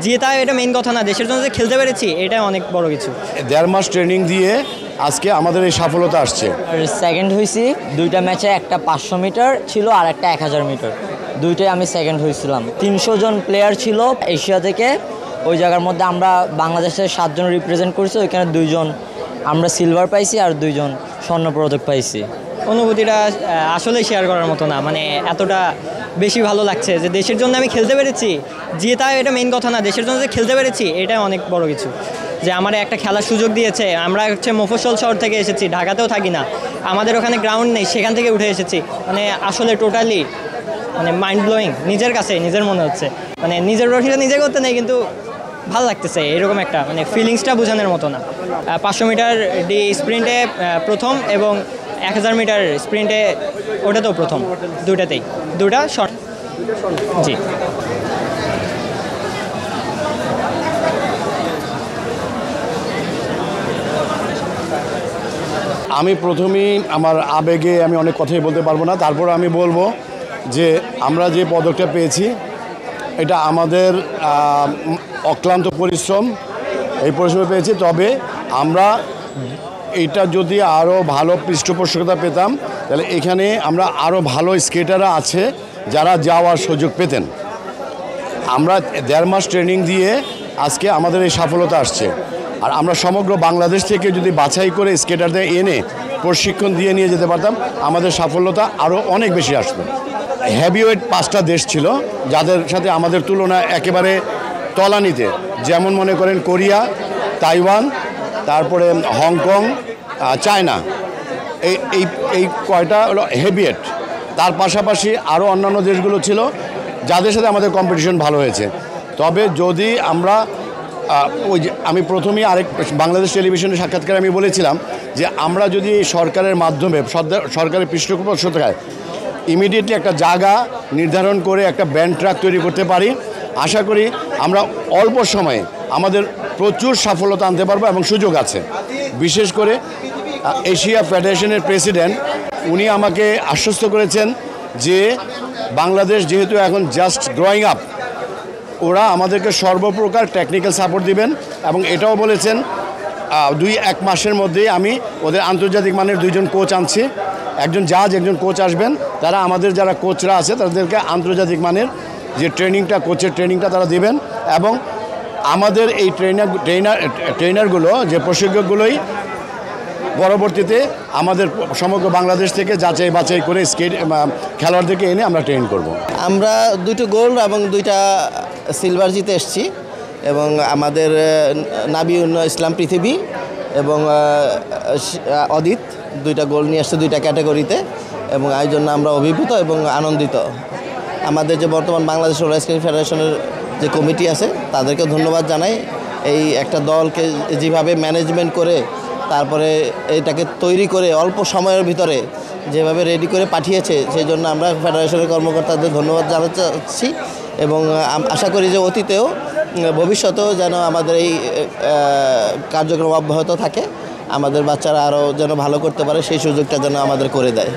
জেতা এটা মেইন কথা না, দেশের জন্য যে খেলতে পেরেছি এটাই অনেক বড় কিছু। 1.5 মাস ট্রেনিং দিয়ে আজকে আমাদের এই সফলতা আসছে। সেকেন্ড হয়েছি দুইটা ম্যাচে, একটা 500 মিটার ছিল আর একটা 1000 মিটার, দুইটাই আমি সেকেন্ড হয়েছিলাম। 300 জন প্লেয়ার ছিল এশিয়া থেকে, ওই জায়গার মধ্যে আমরা বাংলাদেশের 7 জন রিপ্রেজেন্ট করছি, ওইখানে 2 জন আমরা সিলভার পাইছি আর 2 জন স্বর্ণ পদক পাইছি। অনুভূতিটা আসলেই শেয়ার করার মতো না, মানে এতটা বেশি ভালো লাগছে যে দেশের জন্য আমি খেলতে পেরেছি। জেতা এটা মেইন কথা না, দেশের জন্য যে খেলতে পেরেছি এটাই অনেক বড় কিছু। যে আমার একটা খেলার সুযোগ দিয়েছে। আমরা মফস্বল শহর থেকে এসেছি, ঢাকাতেও থাকি না, আমাদের ওখানে গ্রাউন্ড নেই, সেখান থেকে উঠে এসেছি। মানে আসলে টোটালি মানে মাইন্ড ব্লোয়িং, নিজের কাছে নিজের মনে হচ্ছে, মানে নিজের রটিটা নিজে করতে নেই কিন্তু ভালো লাগতেছে, এরকম একটা মানে ফিলিংসটা বোঝানোর মতো না। 500 মিটার স্প্রিন্টে প্রথম এবং 1000 মিটার স্প্রিন্টে ওটাতেও প্রথম, দুটাতেই দুটা শর্ট। জি, আমি প্রথমেই আমার আবেগে আমি অনেক কথাই বলতে পারবো না, তারপর আমি বলবো যে আমরা যে পদকটা পেয়েছি এটা আমাদের অক্লান্ত পরিশ্রম, এই পরিশ্রম পেয়েছি। তবে আমরা এটা যদি আরও ভালো পৃষ্ঠপোষকতা পেতাম তাহলে এখানে আমরা আরও ভালো স্কেটাররা আছে যারা যাওয়ার সুযোগ পেতেন। আমরা 1.5 মাস ট্রেনিং দিয়ে আজকে আমাদের এই সফলতা আসছে। আর আমরা সমগ্র বাংলাদেশ থেকে যদি বাছাই করে স্কেটারদের এনে প্রশিক্ষণ দিয়ে নিয়ে যেতে পারতাম, আমাদের সফলতা আরও অনেক বেশি আসতো। হেভিওয়েট 5টা দেশ ছিল যাদের সাথে আমাদের তুলনা একেবারে তলানিতে, যেমন মনে করেন কোরিয়া, তাইওয়ান, তারপরে হংকং, চায়না, এই কয়টা হলো হেভিওয়েট। তার পাশাপাশি আরও অন্যান্য দেশগুলো ছিল যাদের সাথে আমাদের কম্পিটিশন ভালো হয়েছে। তবে যদি আমরা ওই যে আমি প্রথমেই আরেক বাংলাদেশ টেলিভিশনের সাক্ষাৎকারে আমি বলেছিলাম যে আমরা যদি সরকারের মাধ্যমে সরকারের পৃষ্ঠপোষকতায় ইমিডিয়েটলি একটা জায়গা নির্ধারণ করে একটা ব্যান্ড ট্রাক তৈরি করতে পারি, আশা করি আমরা অল্প সময়ে আমাদের প্রচুর সফলতা আনতে পারবো এবং সুযোগ আছে। বিশেষ করে এশিয়া ফেডারেশনের প্রেসিডেন্ট উনি আমাকে আশ্বস্ত করেছেন যে বাংলাদেশ যেহেতু এখন জাস্ট গ্রোয়িং আপ, ওরা আমাদেরকে সর্বপ্রকার টেকনিক্যাল সাপোর্ট দিবেন এবং এটাও বলেছেন 2-1 মাসের মধ্যেই আমি ওদের আন্তর্জাতিক মানের 2 জন কোচ আনছি, একজন জাজ একজন কোচ আসবেন। তারা আমাদের যারা কোচরা আছে তাদেরকে আন্তর্জাতিক মানের যে কোচের ট্রেনিংটা তারা দেবেন এবং আমাদের এই ট্রেনারগুলো যে প্রশিক্ষকগুলোই পরবর্তীতে আমাদের সমগ্র বাংলাদেশ থেকে যাচাই বাছাই করে খেলোয়াড়দেরকে এনে আমরা ট্রেন করব। আমরা 2টো গোল্ড এবং 2টা সিলভার জিতে এসেছি এবং আমাদের নাবিউন ইসলাম পৃথিবী এবং অদিত 2টা গোল্ড নিয়ে আসছে 2টা ক্যাটাগরিতে এবং এই জন্য আমরা অভিভূত এবং আনন্দিত। আমাদের যে বর্তমান বাংলাদেশ রোলার স্কেটিং ফেডারেশনের যে কমিটি আছে তাদেরকে ধন্যবাদ জানাই। এই একটা দলকে যেভাবে ম্যানেজমেন্ট করে তারপরে এটাকে তৈরি করে অল্প সময়ের ভিতরে যেভাবে রেডি করে পাঠিয়েছে, সেই জন্য আমরা ফেডারেশনের কর্মকর্তাদের ধন্যবাদ জানাচ্ছি এবং আশা করি যে অতীতেও ভবিষ্যতেও যেন আমাদের এই কার্যক্রম অব্যাহত থাকে, আমাদের বাচ্চারা আরও যেন ভালো করতে পারে সেই সুযোগটা যেন আমাদের করে দেয়।